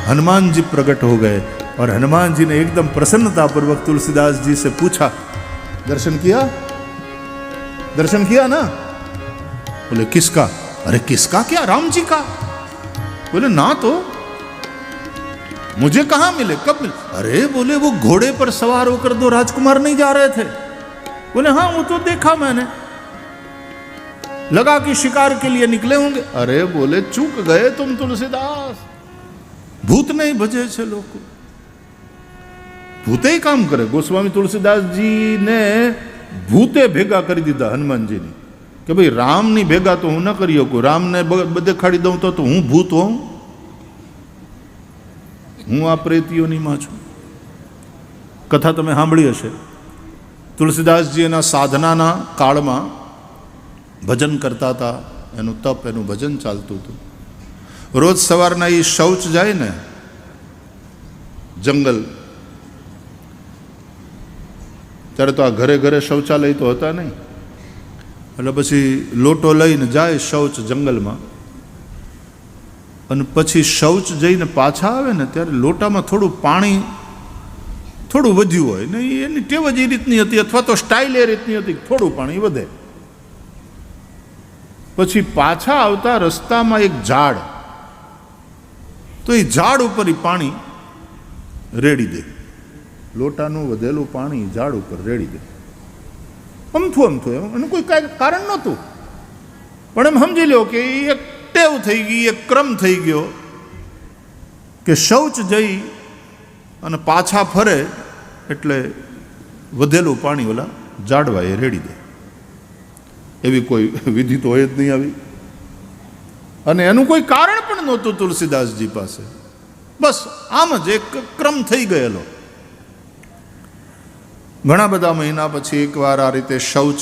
हनुमान जी प्रकट हो गए और हनुमान जी ने एकदम प्रसन्नतापूर्वक तुलसीदास जी से पूछा, दर्शन किया? दर्शन किया ना? बोले किसका? अरे किसका क्या? राम जी का। बोले ना तो मुझे कहां मिले, कब मिले? अरे बोले वो घोड़े पर सवार होकर दो राजकुमार नहीं जा रहे थे? बोले हाँ वो तो देखा मैंने, लगा कि शिकार के लिए निकले होंगे। अरे बोले चूक गए तुम तुलसीदास, भूत नहीं भजे छे लोग, भूते ही काम करे। गोस्वामी तुलसीदास जी ने भूते भेगा कर दीधा हनुमान जी ने कि भाई राम नहीं भेगा तो हूं न करी सकूं, राम ने बदे खाड़ी दऊं तो हूं भूत होऊं, हूं आ प्रेतीओनी मां छुं। कथा तमे सांभળી હશે। तुलसीदासजी एना साधनाना काळमां भजन करता था, एनु तप एनु भजन चालतुं हतुं। रोज सवारना ए शौच जाए ने जंगल, त्यारे तो आ घरे घरे शौचालय तो हता नहीं, એટલે પછી લોટો લઈને જાય શૌચ જંગલમાં, અને પછી શૌચ જઈને પાછા આવે ને ત્યારે લોટામાં થોડું પાણી થોડું વધ્યું હોય ને, એની ટેવ જ એ રીતની હતી અથવા તો સ્ટાઇલ એ રીતની હતી, થોડું પાણી વધે। પછી પાછા આવતા રસ્તામાં એક ઝાડ, તો એ ઝાડ ઉપર એ પાણી રેડી દે, લોટાનું વધેલું પાણી ઝાડ ઉપર રેડી દે। અમથું અમથું એનું કોઈ કારણ નહોતું, પણ એમ સમજી લો કે એક ટેવ થઈ ગઈ, એક ક્રમ થઈ ગયો કે શૌચ જઈ અને પાછા ફરે એટલે વધેલું પાણી ઓલા ઝાડવાએ રેડી દે। એવી કોઈ વિધિ તો હોય જ નહીં આવી, અને એનું કોઈ કારણ પણ નહોતું તુલસીદાસજી પાસે, બસ આમ જ એક ક્રમ થઈ ગયેલો। ઘણા બધા મહિના પછી એકવાર આ રીતે શૌચ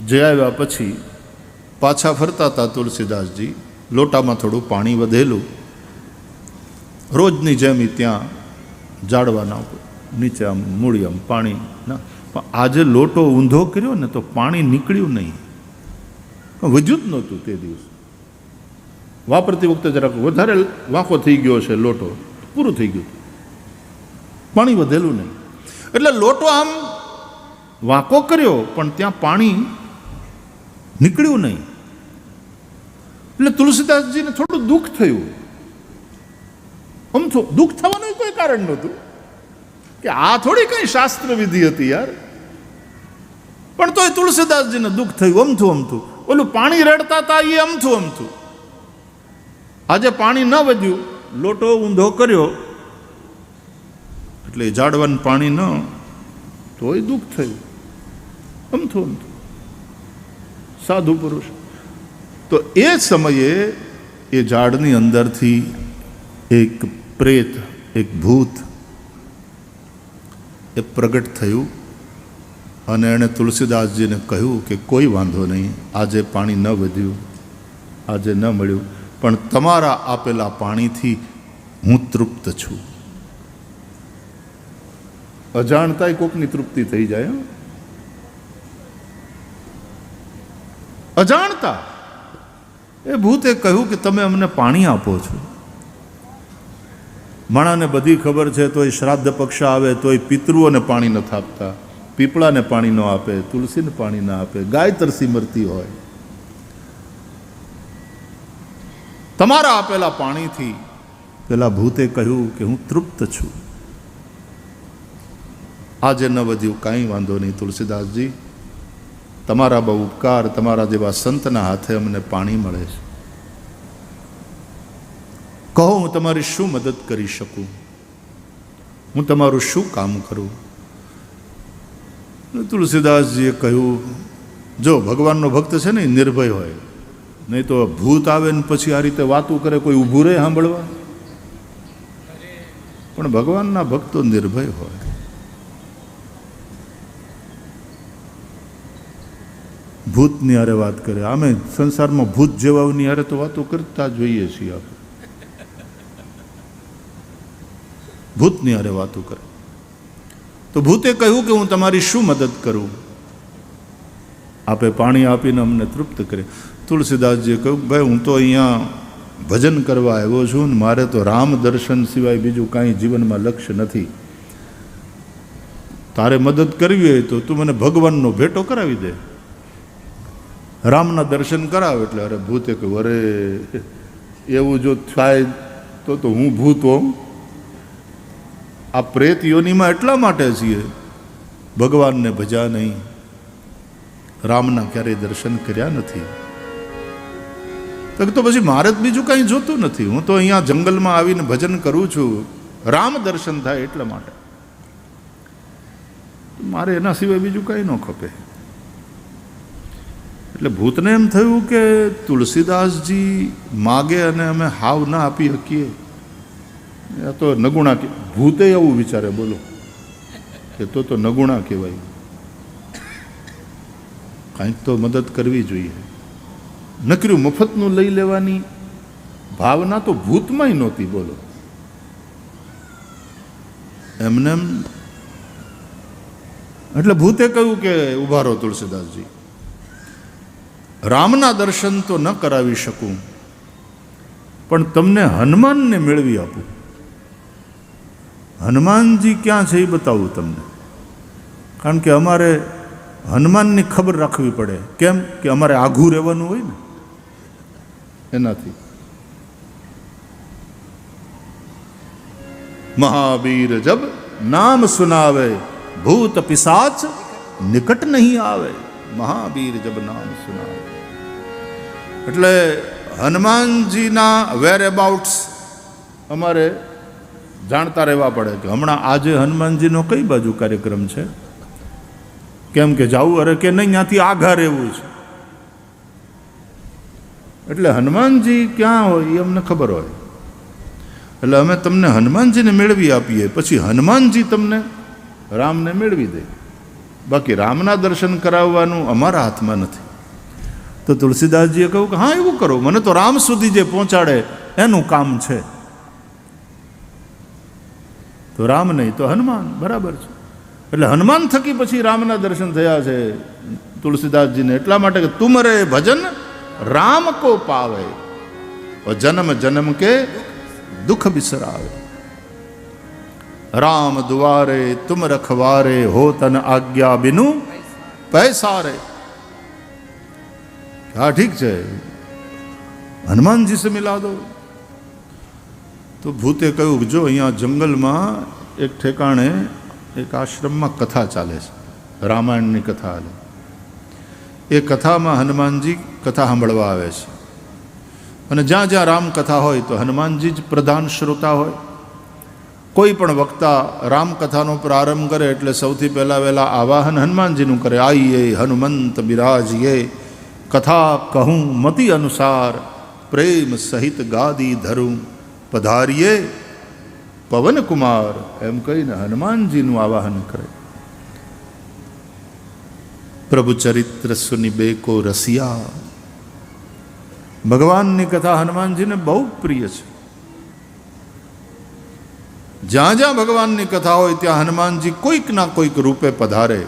જે આવ્યા પછી પાછા ફરતા હતા તુલસીદાસજી, લોટામાં થોડું પાણી વધેલું, રોજની જેમ ત્યાં ઝાડવાના નીચે આમ મૂળી આમ પાણી ના, પણ આજે લોટો ઊંધો કર્યો ને તો પાણી નીકળ્યું નહીં, વધ્યું જ નહોતું તે દિવસે। વાપરતી વખતે જરાક વધારે વાંકો થઈ ગયો છે લોટો, પૂરું થઈ ગયું, પાણી વધેલું નહીં, એટલે લોટો આમ વાંકો કર્યો પણ ત્યાં પાણી નીકળ્યું નહીં। એટલે તુલસીદાસજીને થોડું દુઃખ થયું, આમ દુઃખ થવાનું કોઈ કારણ નહોતું કે આ થોડી કઈ શાસ્ત્ર વિધિ હતી યાર, પણ તોય તુલસીદાસજીને દુઃખ થયું, અમથું અમથું ઓલું પાણી રેડતા હતા એ અમથું અમથું। આજે પાણી ન વધ્યું, લોટો ઊંધો કર્યો એટલે ઝાડવાનું પાણી ન, તોય દુઃખ થયું, અમથું અમથું। સાધુ પુરુષ તો એ સમયે એ ઝાડની અંદરથી એક પ્રેત, એક ભૂત એ પ્રગટ થયું, અને એણે તુલસીદાસજીને કહ્યું કે કોઈ વાંધો નહીં, આજે પાણી ન વધ્યું, આજે ન મળ્યું, પણ તમારા આપેલા પાણીથી હું તૃપ્ત છું। અજાણતા કોકની તૃપ્તિ થઈ જાય, અજાણતા એ ભૂતે કહ્યું કે તમે અમને પાણી આપો છો। માણાને બધી ખબર છે તોય શ્રાદ્ધ પક્ષ આવે તોય પિતૃઓને પાણી ન આપતા, પીપળાને પાણી ન આપે, તુલસીને પાણી ન આપે, ગાય તરસી મરતી હોય, તમારા આપેલા પાણીથી પેલા ભૂતે કહ્યું કે હું તૃપ્ત છું, આજે ન વધ્યું કાંઈ વાંધો નહીં તુલસીદાસજી, તમારા બહુ ઉપકાર, તમારા જેવા સંતના હાથે અમને પાણી મળે છે, કહો હું તમારી શું મદદ કરી શકું, હું તમારું શું કામ કરું? તુલસીદાસજીએ કહ્યું, જો ભગવાનનો ભક્ત છે ને નિર્ભય હોય, નહીં તો ભૂત આવે ને પછી આ રીતે વાતું કરે, કોઈ ઊભું રહે સાંભળવા? પણ ભગવાનના ભક્તો નિર્ભય હોય। ભૂતની હારે વાત કરે, અમે સંસારમાં ભૂત જેવાઓની હારે તો વાતો કરતા જોઈએ છીએ, આપણે ભૂતની હારે વાતો કરે। તો ભૂતે કહ્યું કે હું તમારી શું મદદ કરું? આપે પાણી આપીને અમને તૃપ્ત કરે। તુલસીદાસજીએ કહ્યું ભાઈ હું તો અહીંયા ભજન કરવા આવ્યો છું ને મારે તો રામ દર્શન સિવાય બીજું કાંઈ જીવનમાં લક્ષ્ય નથી. તારે મદદ કરવી હોય તો તું મને ભગવાનનો ભેટો કરાવી દે, રામના દર્શન કરાવ. એટલે અરે ભૂતે કહ્યું, અરે એવું જો થાય તો હું ભૂત હોઉં? આ પ્રેત યોનિમાં એટલા માટે છીએ ભગવાનને ભજ્યા નહીં, રામના ક્યારેય દર્શન કર્યા નથી. તો પછી મારે જ બીજું કાંઈ જોતું નથી. હું તો અહીંયા જંગલમાં આવીને ભજન કરું છું, રામ દર્શન થાય એટલા માટે. મારે એના સિવાય બીજું કાંઈ ન ખપે. એટલે ભૂતને એમ થયું કે તુલસીદાસજી માગે અને અમે હાવ ના આપી શકીએ, તો નગુણા. ભૂતે એવું વિચારે, બોલો, કે તો નગુણા કહેવાય, કાંઈક તો મદદ કરવી જોઈએ. નકર્યું મફતનું લઈ લેવાની ભાવના તો ભૂતમાંય નહોતી. બોલો, એમને એમ. એટલે ભૂતે કહ્યું કે ઉભા રહો તુલસીદાસજી, રામના દર્શન તો ન કરાવી શકું, પણ તમને હનુમાનને મેળવી આપું. હનુમાનજી ક્યાં છે એ બતાવું તમને, કારણ કે અમારે હનુમાનની ખબર રાખવી પડે. કેમ કે અમારે આઘું રહેવાનું હોય ને એનાથી. મહાવીર જબ નામ સુનાવે, ભૂત પિશાચ નિકટ નહીં આવે. મહાવીર જબ નામ સુનાવે. એટલે હનુમાનજીના વેર અબાઉટ્સ અમારે જાણતા રહેવા પડે કે હમણાં આજે હનુમાનજીનો કઈ બાજુ કાર્યક્રમ છે, કેમ કે જાવું અરે કે નહીં, ત્યાંથી આઘા રહેવું છે. એટલે હનુમાનજી ક્યાં હોય એ અમને ખબર હોય. એટલે અમે તમને હનુમાનજીને મેળવી આપીએ, પછી હનુમાનજી તમને રામને મેળવી દે. બાકી રામના દર્શન કરાવવાનું અમારા હાથમાં નથી. તો તુલસીદાસજીએ કહ્યું કે હા એવું કરો, મને તો રામ સુધી જે પહોંચાડે એનું કામ છે. તો રામ નહીં તો હનુમાન, બરાબર છે. એટલે હનુમાન થકી પછી રામના દર્શન થયા છે તુલસીદાસજીને. એટલા માટે કે તુમરે ભજન રામ કો પાવે, જન્મ જન્મ કે દુઃખ બિસરાવે. રામ दुआरे तुम रखवारे, हो तन आज्ञा बिनु पैसारे. હા ઠીક છે, હનુમાનજી સે મિલા દો. તો ભૂતે કહ્યું કે જો અહીંયા જંગલમાં એક ઠેકાણે એક આશ્રમમાં કથા ચાલે છે, રામાયણની કથા હાલે. એ કથામાં હનુમાનજી કથા સાંભળવા આવે છે. અને જ્યાં જ્યાં રામકથા હોય તો હનુમાનજી જ પ્રધાન શ્રોતા હોય. કોઈ પણ વક્તા રામકથાનો પ્રારંભ કરે એટલે સૌથી પહેલાં વહેલા આવાહન હનુમાનજીનું કરે. આઈએ હનુમંત બિરાજીએ, કથા કહું મતિ અનુસાર, પ્રેમ સહિત ગાદી ધરું, પધારીએ પવન કુમાર. એમ કહીને હનુમાનજીનું આવાહન કરે. પ્રભુ ચરિત્ર સુનિબે કો રસિયા. ભગવાનની કથા હનુમાનજીને બહુ પ્રિય છે. જ્યાં જ્યાં ભગવાનની કથા હોય ત્યાં હનુમાનજી કોઈક ના કોઈક રૂપે પધારે.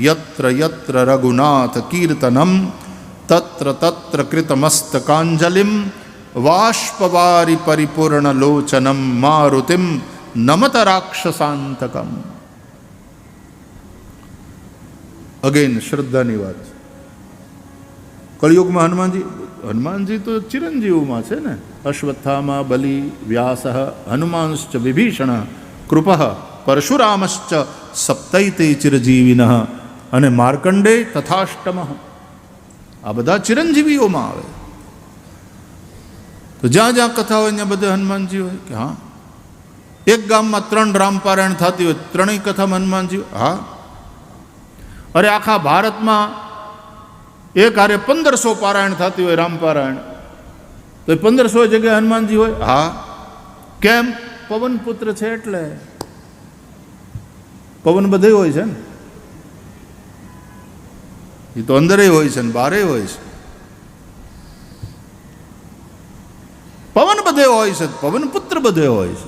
યત્ર યત્ર રઘુનાથ કીર્તનમ, તત્ર તત્ર કૃતમસ્તકાંજલિમ, વાષ્પવારી પરિપૂર્ણ લોચનમ, મારુતિમ નમત રાક્ષસાંતકમ. અગેન શ્રદ્ધાની વાત. કળિયુગમાં હનુમાનજી તો ચિરંજીવમાં છે ને. અશ્વત્થામા બલિ વ્યાસ હનુમાંશ્ચ વિભીષણ કૃપ પરશુરામશ્ચ સપ્તૈતે ચિરજીવિન અને માર્કંડે તથાષ્ટમ. આ બધા ચિરંજીવીઓમાં આવે. તો જ્યાં જ્યાં કથા હોય ત્યાં બધે હનુમાનજી હોય. કે હા, એક ગામમાં 3 રામપારાયણ થતી હોય, 3 કથામાં હનુમાનજી. હા, અરે આખા ભારતમાં એક હારે 1500 પારાયણ થતી હોય રામપારાયણ, તો 1500 જગ્યાએ હનુમાનજી હોય. હા, કેમ? પવન પુત્ર છે એટલે. પવન બધે હોય છે ને, એ તો અંદરે હોય છે ને બારે હોય છે. પવન બધે હોય છે, પવન પુત્ર બધે હોય છે.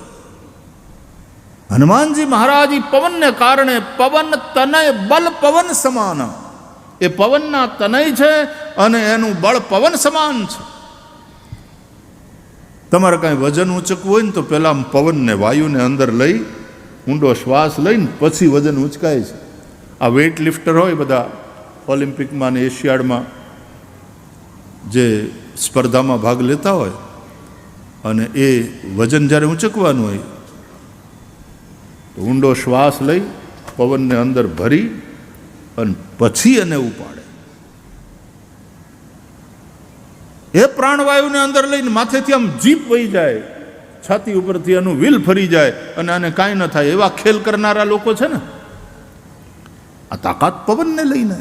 હનુમાનજી મહારાજ પવનને કારણે, પવન તનય બલ પવન સમાન, એ પવનના તનય છે અને એનું બળ પવન સમાન છે. તમારે કાંઈ વજન ઉંચકવું હોય ને તો પહેલાં પવનને વાયુને અંદર લઈ ઊંડો શ્વાસ લઈને પછી વજન ઉંચકાય છે. આ વેઇટ લિફ્ટર હોય બધા ઓલિમ્પિકમાં ને એશિયાડમાં જે સ્પર્ધામાં ભાગ લેતા હોય અને એ વજન જ્યારે ઉંચકવાનું હોય તો ઊંડો શ્વાસ લઈ પવનને અંદર ભરી અને પછી એને ઉપાડે. એ પ્રાણવાયુને અંદર લઈને માથેથી આમ જીપ વહી જાય, છાતી ઉપરથી એનું વ્હીલ ફરી જાય અને આને કાંઈ ન થાય એવા ખેલ કરનારા લોકો છે ને. આ તાકાત પવનને લઈને.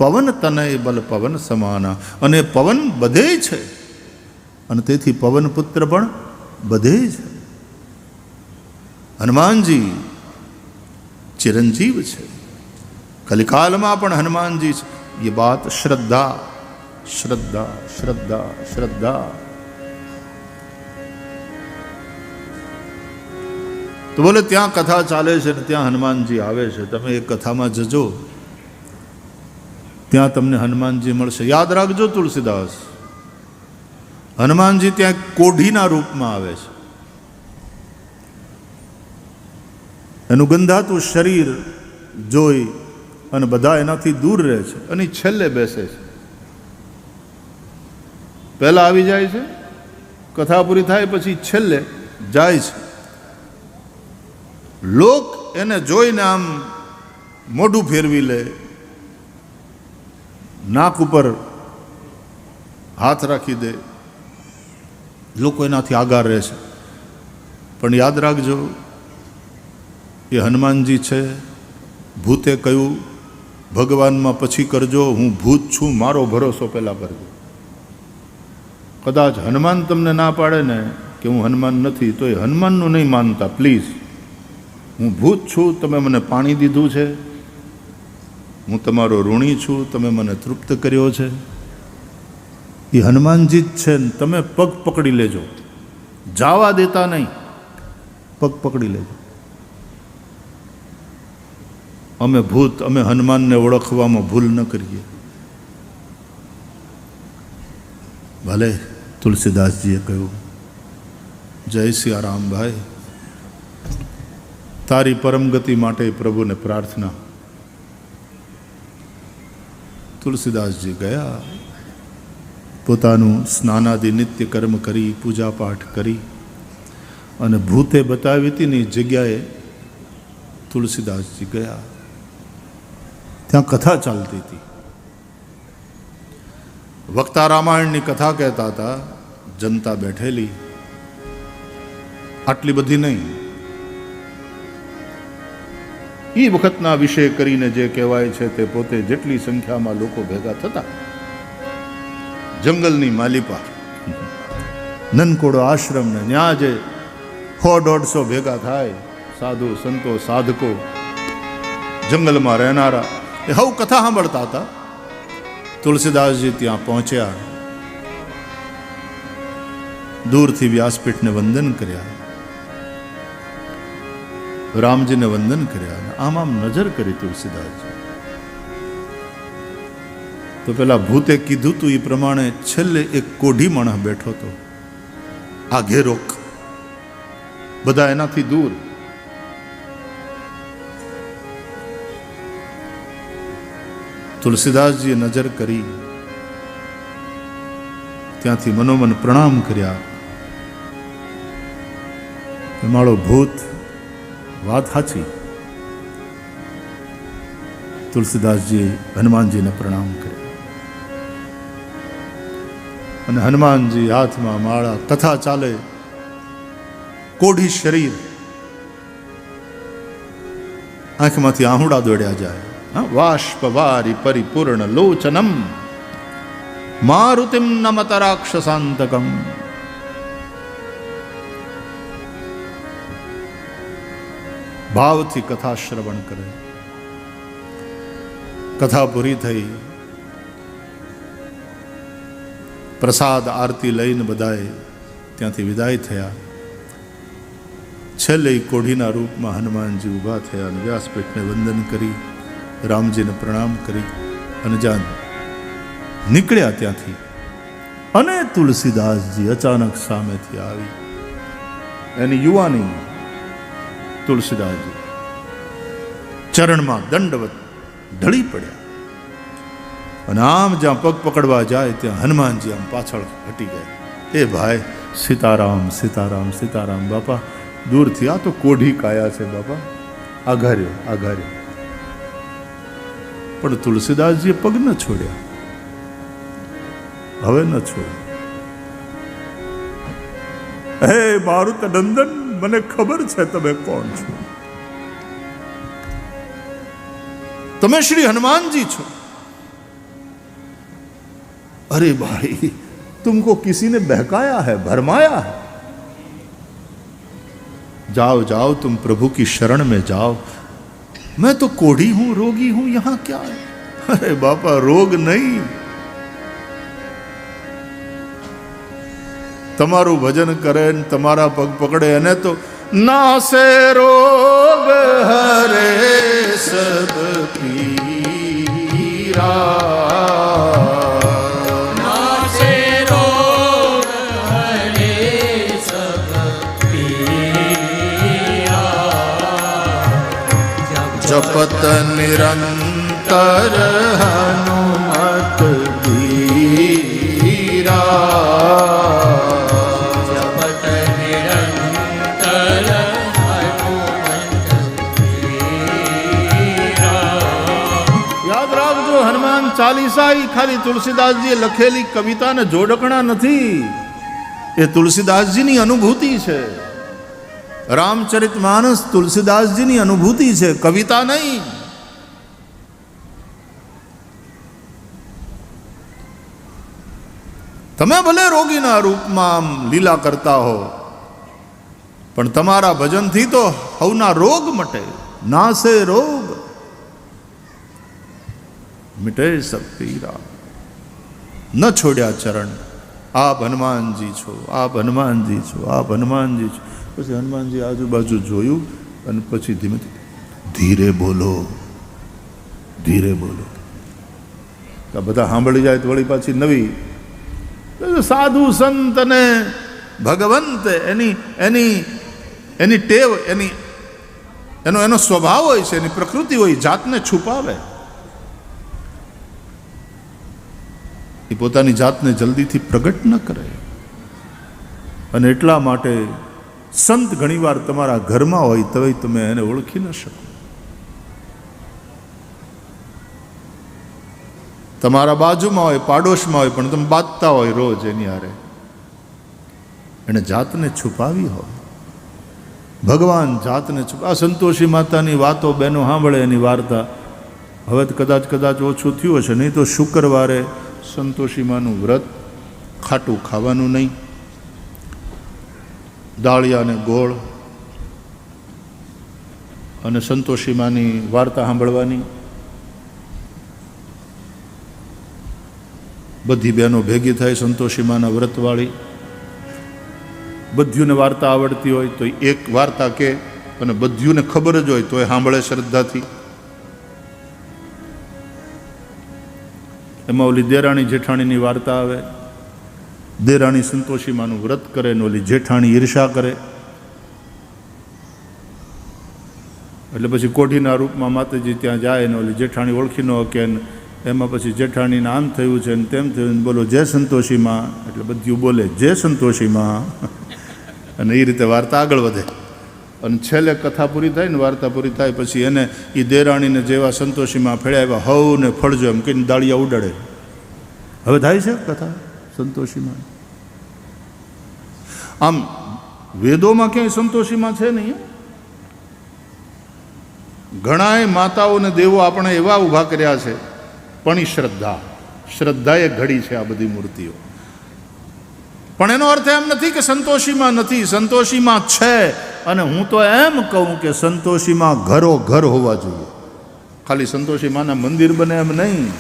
પવન તનય બલ પવન સમાના, અને પવન બધે છે અને તેથી પવન પુત્ર પણ બધે છે. હનુમાનજી ચિરંજીવ છે, કલિકાલમાં પણ હનુમાનજી છે. ये बात श्रद्धा श्रद्धा श्रद्धा श्रद्धा. તો બોલે ત્યાં કથા ચાલે છે ને ત્યાં હનુમાનજી આવે છે. તમે એ કથામાં જજો, ત્યાં તમને હનુમાનજી મળશે. યાદ રાખજો તુલસીદાસ, હનુમાનજી ત્યાં કોઢીના રૂપમાં આવે છે. એનું ગંધાતું શરીર જોઈ અને બધા એનાથી દૂર રહે છે અને છેલ્લે બેસે છે. પહેલા આવી જાય છે, કથા પૂરી થાય પછી છેલ્લે જાય છે. લોક એને જોઈને આમ મોઢું ફેરવી લે, નાક ઉપર હાથ રાખી દે, લોકો એનાથી આગાર રહે છે. પણ યાદ રાખજો, એ હનુમાનજી છે. ભૂતે કહ્યું ભગવાનમાં પછી કરજો, હું ભૂત છું, મારો ભરોસો પહેલાં કરજો. કદાચ હનુમાન તમને ના પાડે ને કે હું હનુમાન નથી, તો એ હનુમાનનું નહીં માનતા. પ્લીઝ, હું ભૂત છું, તમે મને પાણી દીધું છે, હું તમારો ઋણી છું, તમે મને તૃપ્ત કર્યો છે. એ હનુમાનજી જ છે ને તમે પગ પકડી લેજો, જાવા દેતા નહીં, પગ પકડી લેજો. અમે ભૂત, અમે હનુમાનને ઓળખવામાં ભૂલ ન કરીએ. ભલે તુલસીદાસજીએ કહ્યું, જય સિયારામ ભાઈ, તારી પરમગતિ માટે પ્રભુને પ્રાર્થના. તુલસીદાસજી ગયા, પોતાનું સ્નાનાદિ નિત્ય કર્મ કરી, પૂજા પાઠ કરી અને ભૂતે બતાવી હતી ની જગ્યાએ તુલસીદાસજી ગયા. ત્યાં કથા ચાલતી હતી. વક્તા રામાયણની કથા કહેતા હતા. જનતા બેઠેલી, આટલી બધી નહીં, એ વખતના વિષય કરીને જે કહેવાય છે તે પોતે જેટલી સંખ્યામાં લોકો ભેગા થતા, જંગલની માલિપા, નનકોડો આશ્રમ ને ત્યાં જે 100-150 ભેગા થાય, સાધુ સંતો સાધકો જંગલમાં રહેનારા, એ હવ કથા સાંભળતા હતા. તુલસીદાસજી ત્યાં પહોંચ્યા, દૂરથી વ્યાસપીઠને વંદન કર્યા, રામજીને વંદન કર્યા. આમ આમ નજર કરી તુલસીદાસજી. તો પેલા ભૂતે કીધું તું એ પ્રમાણે છેલ્લે એક કોઢી માણસ બેઠો હતો, આ ઘેરોક, બધા એનાથી દૂર. તુલસીદાસજીએ નજર કરી, ત્યાંથી મનોમન પ્રણામ કર્યા. મારો ભૂત, વાત સાચી. તુલસીદાસજીએ હનુમાનજીને પ્રણામ કર્યા અને હનુમાનજી હાથમાં માળા, કથા ચાલે, કોઢી શરીર, આંખમાંથી આહુડા દોડ્યા જાય. વાષ્પવારી પરિપૂર્ણ લોચનમ મારુતિમ નમત રાક્ષસાંતકમ. ભાવથી કથા શ્રવણ કરે. કથા પૂરી થઈ, પ્રસાદ આરતી લઈને બધાએ ત્યાંથી વિદાય થયા. છેલ્લે કોઢીના રૂપમાં હનુમાનજી ઊભા થયા અને વ્યાસપીઠને વંદન કરી, રામજીને પ્રણામ કરી અને જ્યાં નીકળ્યા ત્યાંથી અને તુલસીદાસજી અચાનક સામેથી આવી, એની યુવાની તુલસીદાસજી ચરણમાં દંડવત ઢળી પડ્યા, અને આમ જ્યાં પગ પકડવા જાય ત્યાં હનુમાનજી આમ પાછળ હટી ગયા. એ ભાઈ, સીતારામ સીતારામ સીતારામ. બાપા દૂરથી, આ તો કોઢી કાયા છે બાપા, આઘાર્યો આઘાર્યો. પણ તુલસીદાસજીએ પગ ન છોડ્યા, હવે ન છોડ. હે મારુત નંદન, મને ખબર છે તમે કોણ છો. તમે શ્રી હનુमानजी છો. अरे भाई, तुमको किसी ने बहकाया है, भरमाया है. जाओ जाओ, तुम प्रभु की शरण में जाओ. मैं तो कोढ़ी हूं, रोगी हूं, यहां क्या है. अरे बापा, रोग नहीं, તમારું ભજન કરે ને તમારા પગ પકડે અને તો નાસે રોગ હરે સબ પીરા. નાસે રોગ હરે સબ પીરા. જપત નિરંતર હનુમત ધીરા. ચાલીસા ખાલી તુલસીદાસજીએ લખેલી કવિતાને જોડકણા નથી, એ તુલસીદાસજીની અનુભૂતિ છે. રામચરિતમાનસ તુલસીદાસજીની અનુભૂતિ છે, કવિતા નહીં. તમે ભલે રોગીના રૂપમાં આમ લીલા કરતા હો, પણ તમારા ભજનથી તો હવના રોગ મટે. નાસે રોગ મિટે સબ પીરા. ન છોડ્યા ચરણ. આપ હનુમાનજી છો, આપ હનુમાનજી છો, આપ હનુમાનજી છો. પછી હનુમાનજી આજુબાજુ જોયું અને પછી ધીમે ધીરે બોલો, ધીરે બોલો. બધા સાંભળી જાય તો વળી પાછી નવી. સાધુ સંત અને ભગવંત એની એની એની ટેવ, એનો સ્વભાવ હોય છે, એની પ્રકૃતિ હોય, જાતને છુપાવે. એ પોતાની જાતને જલ્દીથી પ્રગટ ન કરે. અને એટલા માટે સંત ઘણીવાર તમારા ઘરમાં હોય તો તમે એને ઓળખી ન શકો. તમારા બાજુમાં હોય, પાડોશમાં હોય, પણ તમે બાંધતા હોય રોજ એની હારે, એને જાતને છુપાવી હોય. ભગવાન જાતને છુપા. સંતોષી માતાની વાતો બહેનો સાંભળે, એની વાર્તા. હવે તો કદાચ ઓછું થયું હશે, નહીં તો શુક્રવારે સંતોષીમાનું વ્રત, ખાટું ખાવાનું નહીં, દાળિયા ને ગોળ, અને સંતોષીમાની વાર્તા સાંભળવાની. બધી બહેનો ભેગી થાય, સંતોષીમાના વ્રતવાળી. બધ્યુંને વાર્તા આવડતી હોય તો એક વાર્તા કે, અને બધ્યુંને ખબર જ હોય તો એ સાંભળે શ્રદ્ધાથી. એમાં ઓલી દેરાણી જેઠાણીની વાર્તા આવે. દેરાણી સંતોષીમાનું વ્રત કરે ને ઓલી જેઠાણી ઈર્ષા કરે, એટલે પછી કોઠીના રૂપમાં માતાજી ત્યાં જાય ને ઓલી જેઠાણી ઓળખી ન શકે. એમાં પછી જેઠાણીને આમ થયું છે ને તેમ થયું ને, બોલો જય સંતોષીમાં, એટલે બધું બોલે જય સંતોષીમાં. અને એ રીતે વાર્તા આગળ વધે. અને છેલ્લે કથા પૂરી થાય ને, વાર્તા પૂરી થાય પછી એને એ દેરાણીને જેવા સંતોષીમાં ફેળ્યા હવ ને ફળજો એમ કહીને દાળિયા ઉડાડે. હવે થાય છે કથા સંતોષીમાં. આમ વેદોમાં ક્યાંય સંતોષીમાં છે નહીં. ઘણાય માતાઓ ને દેવો આપણે એવા ઊભા કર્યા છે, પણ એ શ્રદ્ધાએ ઘડી છે આ બધી મૂર્તિઓ. પણ એનો અર્થ એમ નથી કે સંતોષીમાં નથી, સંતોષીમાં છે. અને હું તો એમ કહું કે સંતોષીમાં ઘરો ઘર હોવા જોઈએ. ખાલી સંતોષીમાના મંદિર બને એમ નહીં,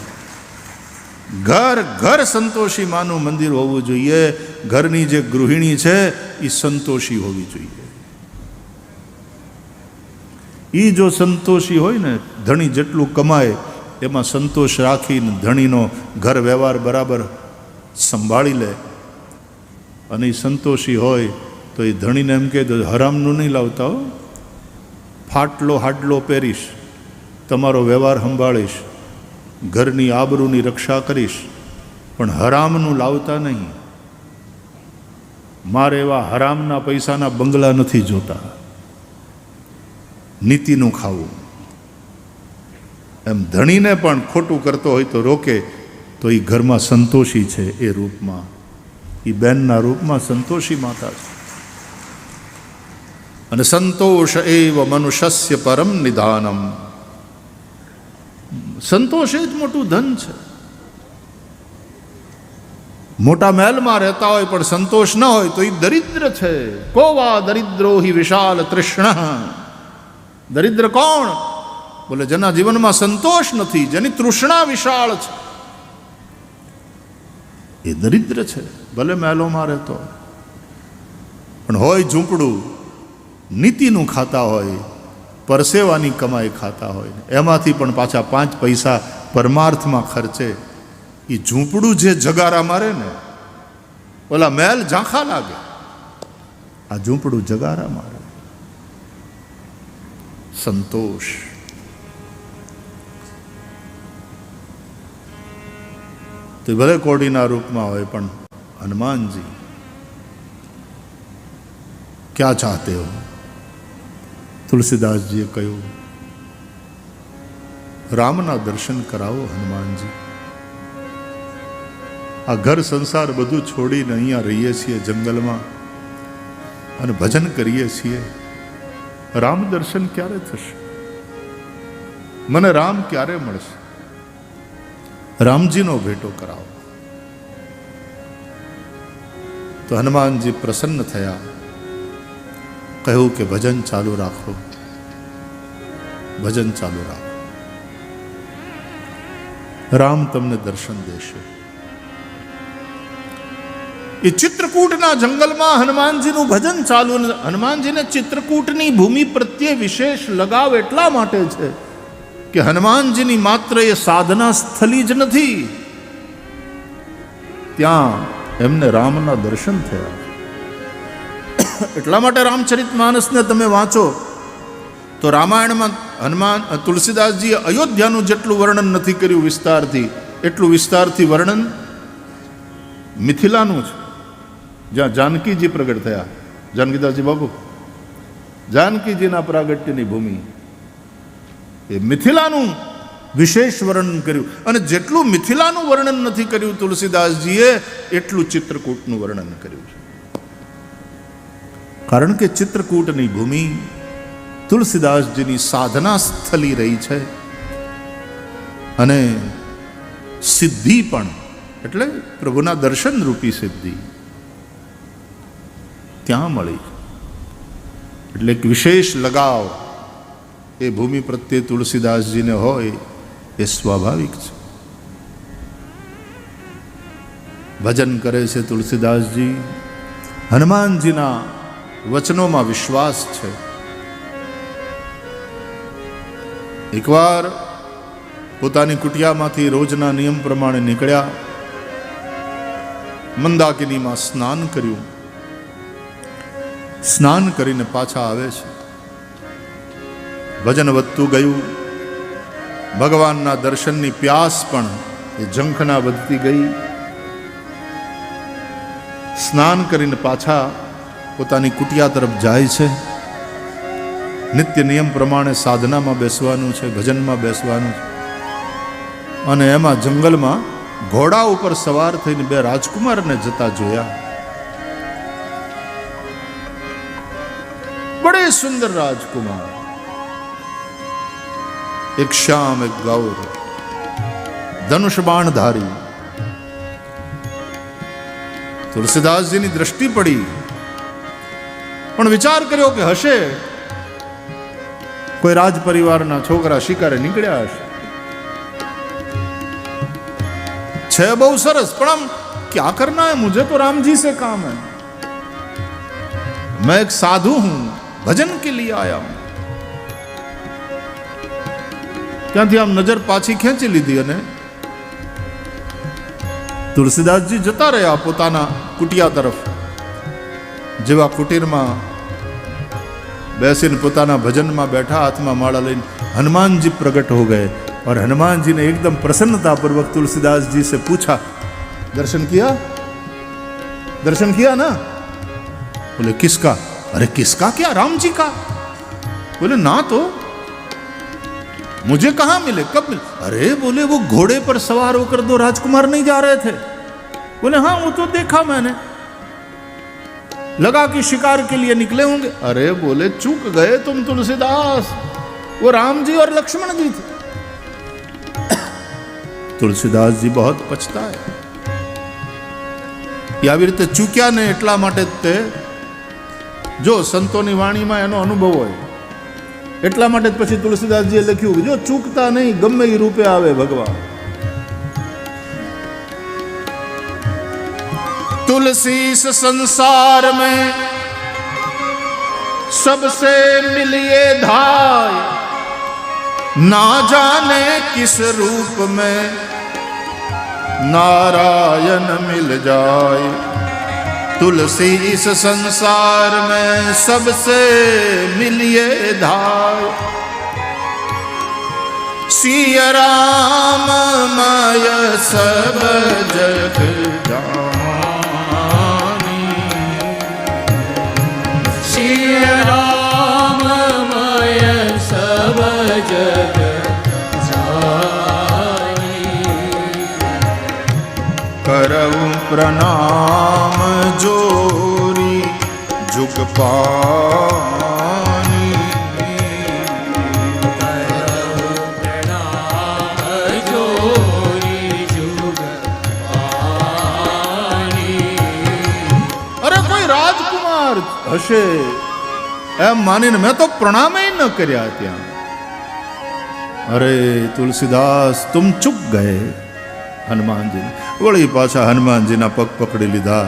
ઘર ઘર સંતોષીમાનું મંદિર હોવું જોઈએ. ઘરની જે ગૃહિણી છે એ સંતોષી હોવી જોઈએ. એ જો સંતોષી હોય ને, ધણી જેટલું કમાય એમાં સંતોષ રાખીને ધણીનો ઘર વ્યવહાર બરાબર સંભાળી લે અને એ સંતોષી હોય તો એ ધણીને એમ કહે તો હરામનું નહીં લાવતા હો, ફાટલો હાડલો પહેરીશ, તમારો વ્યવહાર સંભાળીશ, ઘરની આબરૂની રક્ષા કરીશ, પણ હરામનું લાવતા નહીં. મારે એવા હરામના પૈસાના બંગલા નથી જોતા, નીતિનું ખાવું. એમ ધણીને પણ ખોટું કરતો હોય તો રોકે તો એ ઘરમાં સંતોષી છે. એ રૂપમાં, એ બેનના રૂપમાં સંતોષી માતા છે. અને સંતોષ એવ મનુષ્યસ્ય પરમ નિધાનમ. સંતોષ એ જ મોટું ધન છે. મોટા મહેલમાં રહેતા હોય પણ સંતોષ ન હોય તો એ દરિદ્ર છે. કોવા દરિદ્રો હિ વિશાલ તૃષ્ણ. દરિદ્ર કોણ? બોલે જેના જીવનમાં સંતોષ નથી, જેની તૃષ્ણા વિશાળ છે, એ દરિદ્ર છે. ભલે મહેલોમાં રહેતો પણ હોય ઝૂંપડું, નીતિનું ખાતા હોય, પરસેવાની કમાઈ ખાતા હોય, એમાંથી પણ પાછા 5 પૈસા પરમાર્થમાં ખર્ચે. એ ઝૂંપડું જે જગારા મારે ને, ઓલા મહેલ ઝાંખા લાગે, આ ઝૂંપડું જગારા મારે. સંતોષ. તો ભલે કોડીના રૂપમાં હોય પણ હનુમાનજી ક્યાં ચાહતે હો? તુલસીદાસજીએ કહ્યું, રામના દર્શન કરાવો હનુમાનજી. આ ઘર સંસાર બધું છોડીને અહીંયા રહીએ છીએ જંગલમાં અને ભજન કરીએ છીએ. રામ દર્શન ક્યારે થશે? મને રામ ક્યારે મળશે? રામજીનો ભેટો કરાવો. તો હનુમાનજી પ્રસન્ન થયા, કહ્યું કે ભજન ચાલુ રાખો, ભજન ચાલુ રાખો, રામ તમને દર્શન દેશે. એ ચિત્રકૂટના જંગલમાં હનુમાનજીનું ભજન ચાલુ. હનુમાનજીને ચિત્રકૂટની ભૂમિ પ્રત્યે વિશેષ લગાવ એટલા માટે છે કે હનુમાનજીની માત્ર એ સાધના સ્થલી જ નથી, ત્યાં એમને રામના દર્શન થયા. એટલા માટે રામચરિતમાનસને તમે વાંચો તો રામાયણમાં તુલસીદાસજીએ અયોધ્યાનું જેટલું વર્ણન નથી કર્યું વિસ્તારથી, એટલું વિસ્તારથી વર્ણન મિથિલાનું છે, જ્યાં જાનકીજી પ્રગટ થયા. જાનકીદાસજી બાબુ, જાનકીજીના પ્રાગટ્યની ભૂમિ, એ મિથિલાનું વિશેષ વર્ણન કર્યું. અને જેટલું મિથિલાનું વર્ણન નથી કર્યું તુલસીદાસજીએ, એટલું ચિત્રકૂટનું વર્ણન કર્યું છે. કારણ કે ચિત્રકૂટની ભૂમિ તુલસીદાસજીની સાધના સ્થલી રહી છે અને સિદ્ધિ પણ, એટલે પ્રભુના દર્શન રૂપી સિદ્ધિ ત્યાં મળી. એટલે એક વિશેષ લગાવ એ ભૂમિ પ્રત્યે તુલસીદાસજીને હોય એ સ્વાભાવિક છે. ભજન કરે છે તુલસીદાસજી, હનુમાનજીના વચનોમાં વિશ્વાસ છે. એકવાર પોતાની કુટિયામાંથી રોજના નિયમ પ્રમાણે નીકળ્યા, મંદાકિનીમાં સ્નાન કર્યું, સ્નાન કરીને પાછા આવે છે. ભજન વધતું ગયું, ભગવાનના દર્શનની પ્યાસ પણ એ ઝંખના વધતી ગઈ. સ્નાન કરીને પાછા પોતાની કુટિયા તરફ જાય છે. નિત્ય નિયમ પ્રમાણે સાધનામાં બેસવાનું છે, ભજનમાં બેસવાનું છે. અને એમાં જંગલમાં ઘોડા ઉપર સવાર થઈને 2 રાજકુમારને જતા જોયા. બડે સુંદર રાજકુમાર, એક શ્યામ એક ગૌર, ધનુષ બાણધારી. તુલસીદાસજીની દ્રષ્ટિ પડી, પણ વિચાર કર્યો કે હશે કોઈ રાજ પરિવારના છોકરા શિકારે નીકળ્યા હશે. છે બહુ સરસ, પણ આમ क्या करना है, मुझे तो राम जी से काम है, मैं एक साधु हूं, भजन के लिए आया हूं. ત્યાંથી આમ નજર પાછી ખેંચી લીધી અને તુલસીદાસજી જતા રહ્યા પોતાના કુટિયા તરફ. જેવા કુટીરમાં બેસીને પોતાના ભજનમાં बैठा, हाथ में माला लेने हनुमान जी प्रकट हो गए और हनुमान जी ने एकदम प्रसन्नता पूर्वक तुलसीदास जी से पूछा, दर्शन किया? दर्शन किया ना? बोले किसका? अरे किसका क्या? राम जी का. बोले ना तो मुझे कहां मिले, कब मिले? अरे बोले वो घोड़े पर सवार होकर दो राजकुमार नहीं जा रहे थे. बोले हाँ वो तो देखा मैंने, लगा कि शिकार के लिए निकले होंगे. अरे बोले चूक गए तुम तुलसीदास, वो राम जी और लक्ष्मण जी थे. तुलसीदास जी बहुत पछता है. આવી રીતે ચૂક્યા ને એટલા માટે તે જો સંતોની વાણીમાં એનો અનુભવ હોય એટલા માટે પછી તુલસીદાસજીએ લખ્યું જો ચૂકતા નહીં ગમે એ રૂપે આવે ભગવાન. तुलसी इस संसार में सबसे मिलिए धाय, ना जाने किस रूप में नारायण मिल जाए. तुलसी इस संसार में सबसे मिलिए धाय, सिया राम माय सब जग जानी. सिया राम माय सब जग करऊं प्रणाम जोरी जुग पानी. करऊं प्रणाम जोरी जुग पानी. अरे कोई राजकुमार हशे एम मानीने मैं तो प्रणाम ही न कर्या त्या. अरे तुलसीदास तुम चूक गए. હનુમાનજી વળી પાછા હનુમાનજીના પગ પકડી લીધા.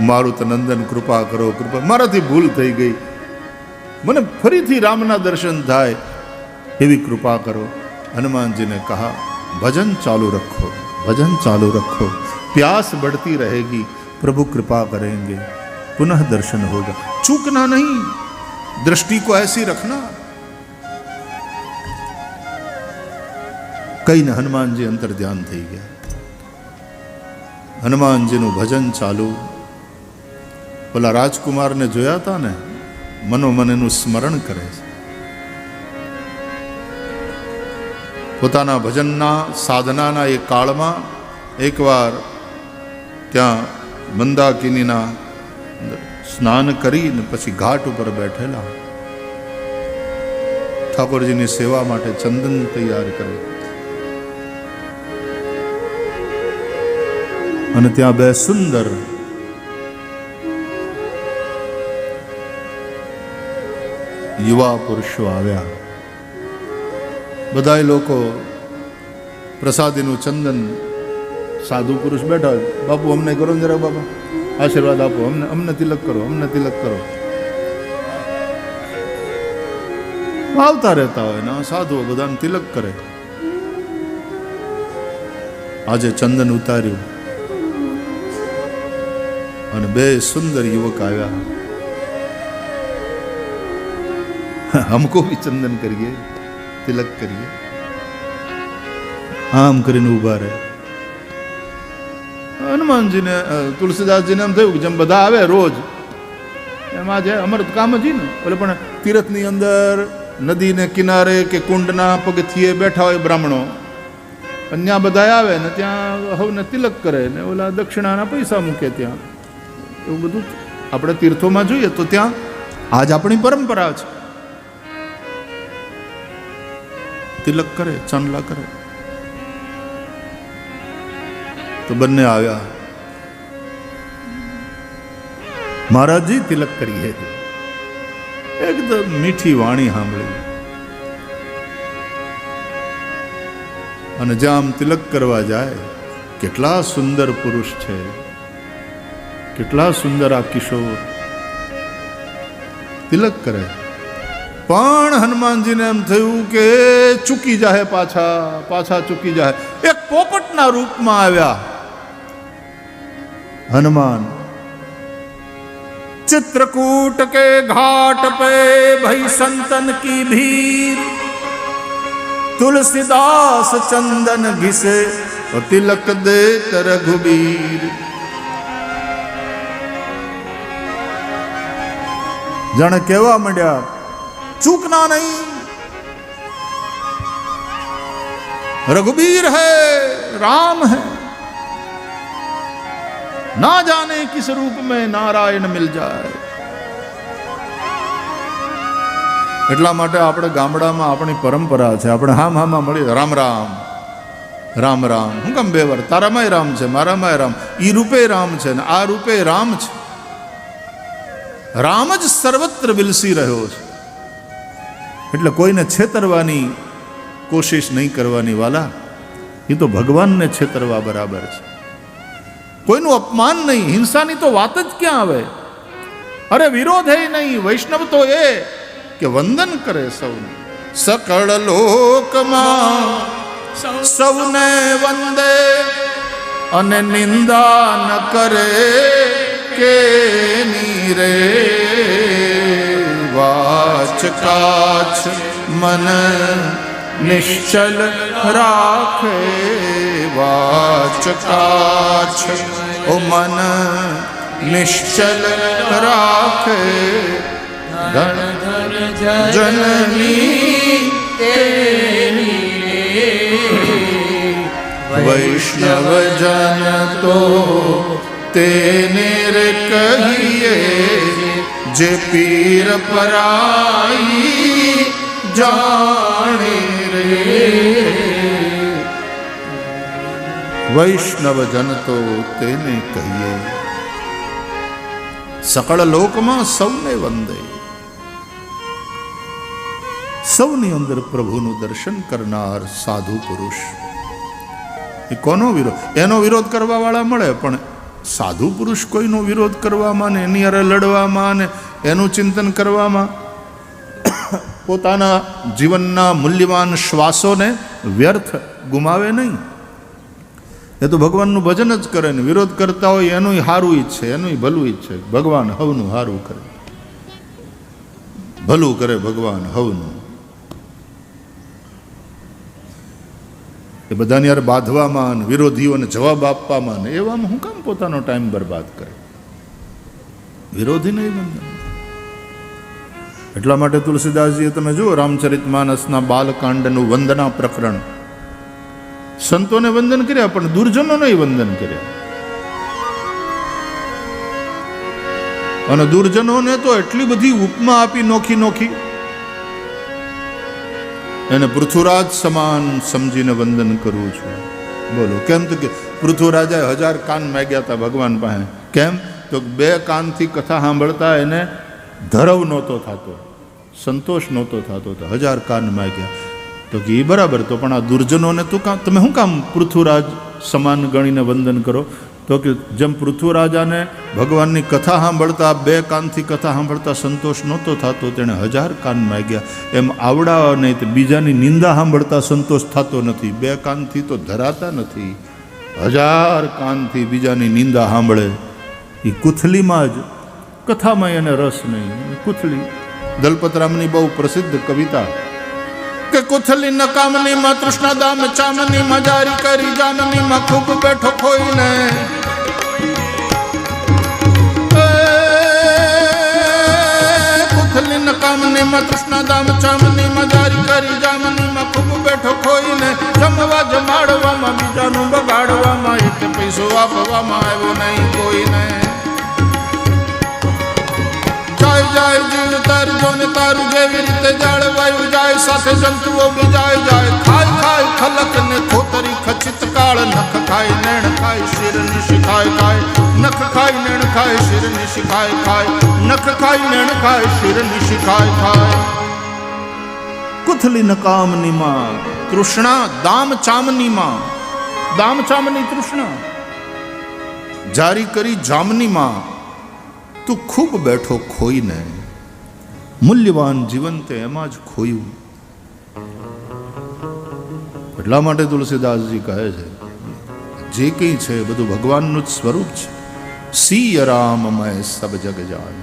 મારુત નંદન કૃપા કરો, કૃપા, મારાથી ભૂલ થઈ ગઈ, મને ફરીથી રામના દર્શન થાય એવી કૃપા કરો. હનુમાનજીને કહા ભજન ચાલू रखो, भजन चालू रखो, प्यास बढ़ती रहेगी, प्रभु कृपा करेंगे, पुनः दर्शन होगा. चूकना नहीं, दृष्टि को ऐसी रखना. કહીને હનુમાનજી અંતર ધ્યાન થઈ ગયા. હનુમાનજીનું ભજન ચાલુ. પેલા રાજકુમારને જોયા હતા ને, મનોમન એનું સ્મરણ કરે છે. પોતાના ભજનના સાધનાના એ કાળમાં એકવાર ત્યાં મંદાકિનીના સ્નાન કરીને પછી ઘાટ ઉપર બેઠેલા ઠાકોરજીની સેવા માટે ચંદન તૈયાર કરે અને ત્યાં બે સુંદર યુવા પુરુષો આવ્યા. બધાય લોકો પ્રસાદીનું ચંદન, સાધુ પુરુષ બેઠા, બાપુ અમને કરો જરા, બાપા આશીર્વાદ આપો, અમને તિલક કરો, અમને તિલક કરો. આવતા રહેતા હોય ને સાધુઓ બધાને તિલક કરે. આજે ચંદન ઉતાર્યું અને બે સુંદર યુવક આવ્યા. हमको भी चंदन करिए, तिलक करिए. આમ કરીને ઊભા રહે. હનુમાનજીને તુલસીદાસજીને એમ થયું કે જેમ બધા આવે રોજ એમ આજે અમારું કામ જ ને, એટલે પણ તીર્થની અંદર નદીને કિનારે કે કુંડના પગથિયે બેઠા હોય બ્રાહ્મણો, અને ત્યાં બધા આવે ને ત્યાં હવને તિલક કરે ને ઓલા દક્ષિણાના પૈસા મૂકે ત્યાં. એવું બધું આપણે તીર્થોમાં જોઈએ તો ત્યાં આજ આપણી પરંપરા છે. તિલક કરે, ચાંદલા કરે. તો બંને આવ્યા. મહારાજજી તિલક કરીએ. એકદમ મીઠી વાણી સાંભળી અને જ્યાં આમ તિલક કરવા જાય, કેટલા સુંદર પુરુષ છે, કેટલા સુંદર આ કિશોર. તિલક કરે પણ હનુમાનજીને એમ થયું કે ચૂકી જાય, પાછા ચૂકી જાય. એક પોપટના રૂપમાં આવ્યા हनुमान चित्रकूट के घाट पे भई संतन की भीड़, तुलसीदास चंदन घिसे और तिलक दे रघुबीर। जाने केवा मंड्या, चूकना नहीं, रघुबीर है, राम है, ना जाने किस रूप में नारायण मिल जाए। એટલા માટે આપણે ગામડામાં આપણી પરંપરા છે, આપણે હામ હામાં મળી રામ રામ રામ રામ. હું કેમ બે વાર? તારામાંય રામ છે, મારામાંય રામ, ઈ રૂપે રામ છે ને આ રૂપે રામ છે. રામ જ સર્વત્ર વિલસી રહ્યો છે. એટલે કોઈને છેતરવાની કોશિશ નહીં કરવાની વાલા. એ તો ભગવાનને છેતરવા બરાબર છે. કોઈનું અપમાન નહીં, હિંસાની તો વાત જ ક્યાં આવે. અરે વિરોધ નહીં, વૈષ્ણવ તો એ કે વંદન કરે સૌને. સકળ લોકમાં સૌને વંદે અને નિંદા ન કરે કે નીરે. વાચ કાચ મન નિશ્ચલ રાખે, વાચ કાચ ઓ મન નિશ્ચલ રાખે. ધન જનની વૈષ્ણવ જન તો તેને રે કહીએ, જે પીર પરાઈ જાણે રે. વૈષ્ણવ જન તો તેને કહીએ. સકળ લોકમાં સૌને વંદે. સૌની અંદર પ્રભુનું દર્શન કરનાર સાધુ પુરુષ. એ કોનો વિરોધ? એનો વિરોધ કરવા વાળા મળે, પણ સાધુ પુરુષ કોઈનો વિરોધ કરવામાં ને એની અરે લડવામાં ને એનું ચિંતન કરવામાં, પોતાના જીવનના મૂલ્યવાન શ્વાસોને વ્યર્થ ગુમાવે નહીં. એ તો ભગવાનનું ભજન જ કરે ને વિરોધ કરતા હોય એનું હારું ઈચ્છે, એનું ભલું ઈચ્છે. ભગવાન હવનું હારું કરે, ભલું કરે ભગવાન હવનું. એ બધાની યાર બાંધવામાં, વિરોધીઓને જવાબ આપવામાં ને એવામાં હું કામ પોતાનો ટાઈમ બરબાદ કરે? વિરોધી નહીં બંધન. એટલા માટે તુલસીદાસજીએ તમે જુઓ રામચરિતમાનસના બાલકાંડનું વંદના પ્રકરણ. સંતોને વંદન કર્યા પણ દુર્જનોને વંદન કર્યા. અને દુર્જનોને તો એટલી બધી ઉપમા આપી નોખી નોખી, એને પૃથ્વીરાજ સમાન સમજીને વંદન કરું છું. બોલો કેમ? તો કે પૃથ્વીરાજાએ 1000 કાન માગ્યા હતા ભગવાન પાસે. કેમ? તો 2 કાનથી કથા સાંભળતા એને ધરવ નહોતો થતો, સંતોષ નહોતો થતો, તો 1000 કાન માગ્યા. તો કે એ બરાબર, તો પણ આ દુર્જનોને તું કામ, તમે શું કામ પૃથ્વીરાજ સમાન ગણીને વંદન કરો? તો કે જેમ પૃથ્વીરાજાને ભગવાનની કથા સાંભળતા 2 કાનથી કથા સાંભળતા સંતોષ નહોતો થતો, તેણે 1000 કાન માગ્યા. એમ આવડા નહીં તો બીજાની નિંદા સાંભળતા સંતોષ થતો નથી. 2 કાનથી તો ધરાતા નથી. 1000 કાનથી બીજાની નિંદા સાંભળે. એ કુથલીમાં જ, કથામાં એને રસ નહીં. કુથલી દલપતરામની બહુ પ્રસિદ્ધ કવિતા કે કુથલી નકામની માં તૃષ્ણા દામ ચામની માં જારી કરી જામની માં ખૂબ બેઠો ખોઈને. કુથલી નકામની માં તૃષ્ણા દામ ચામની માં જારી કરી જામની માં ખૂબ બેઠો ખોઈને. જમવા જમાડવામાં બીજાનું બગાડવામાં એક પૈસો આપવામાં આવ્યો નહીં કોઈને. જાય જાય જીવ તારજો ને તારું જેવી રીતે જાળવાયું જાય, સાથે જંતુઓ બીજાય જાય. ખાય ખાય ખલક ને ખોતરી ખચિત કાળ, નખ ખાય નેણ ખાય શિર નિશિખાય ખાય. નખ ખાય નેણ ખાય શિર નિશિખાય ખાય. નખ ખાય નેણ ખાય શિર નિશિખાય ખાય. કુથલી નકામની માં તૃષ્ણા દામ ચામની માં, દામ ચામની તૃષ્ણા જારી કરી જામની માં. તું ખૂબ બેઠો ખોઈને. મૂલ્યવાન જીવન તે એમાં જ ખોયું. એટલા માટે તુલસીદાસજી કહે છે જે કંઈ છે બધું ભગવાનનું જ સ્વરૂપ છે. સિય રામમય સબ જગ જાન.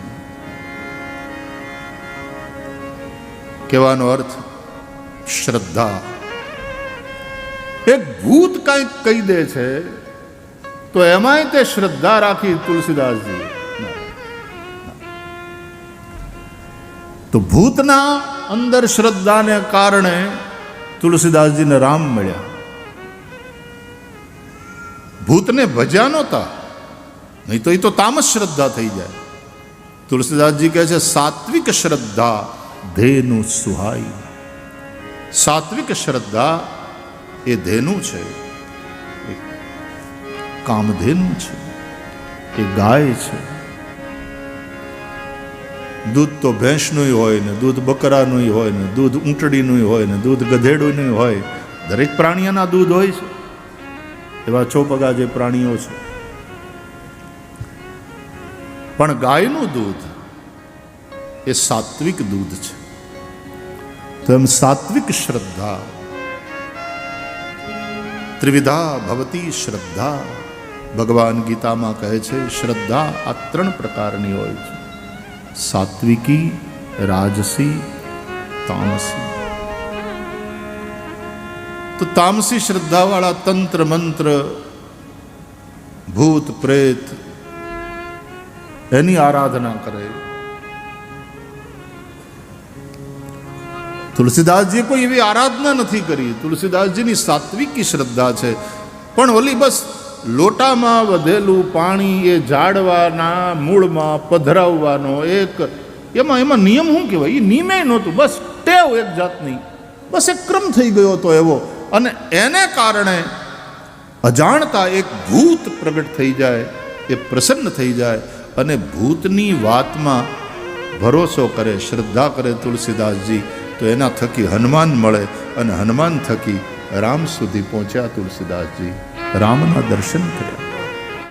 કહેવાનો અર્થ શ્રદ્ધા. એક ભૂત કંઈક કહી દે છે તો એમાંય તે શ્રદ્ધા રાખી તુલસીદાસજી. તો ભૂતના અંદર શ્રદ્ધાને કારણે તુલસીદાસજીને રામ મળ્યા. ભૂતને ભજ્યા નહોતા, નહીં તો એ તો તામસ શ્રદ્ધા થઈ જાય. તુલસીદાસજી કહે છે સાત્વિક શ્રદ્ધા ધેનુ સુહાઈ. સાત્વિક શ્રદ્ધા એ ધેનુ છે, એ કામધેનુ છે, એ ગાય છે. દૂધ તો ભેંસનું હોય ને, દૂધ બકરાનું હોય ને, દૂધ ઊંટડીનું હોય ને, દૂધ ગધેડું હોય. દરેક પ્રાણીઓના દૂધ હોય છે. એવા ચોપગા જે પ્રાણીઓ છે, પણ ગાયનું દૂધ એ સાત્વિક દૂધ છે. તો એમ સાત્વિક શ્રદ્ધા. ત્રિવિધા ભવતી શ્રદ્ધા. ભગવાન ગીતામાં કહે છે શ્રદ્ધા આ 3 પ્રકારની હોય છે: સાત્વિકી, રાજસી, તામસી. તો તામસી શ્રદ્ધાવાળા તંત્ર મંત્ર, ભૂત પ્રેત એની આરાધના કરે. તુલસીદાસજીએ કોઈ એવી આરાધના નથી કરી. તુલસીદાસજીની સાત્વિકી શ્રદ્ધા છે. પણ ઓલી બસ લોટામાં વધેલું પાણી એ ઝાડવાના મૂળમાં પધરાવવાનો એક એમાં નિયમ શું કહેવાય? એ નિયમે નહોતું, બસ ટેવ એક જાતની, બસ એક ક્રમ થઈ ગયો હતો એવો. અને એને કારણે અજાણતા એક ભૂત પ્રગટ થઈ જાય, એ પ્રસન્ન થઈ જાય અને ભૂતની વાતમાં ભરોસો કરે, શ્રદ્ધા કરે તુલસીદાસજી. તો એના થકી હનુમાન મળે અને હનુમાન થકી રામ સુધી પહોંચ્યા તુલસીદાસજી. રામના દર્શન કર્યા.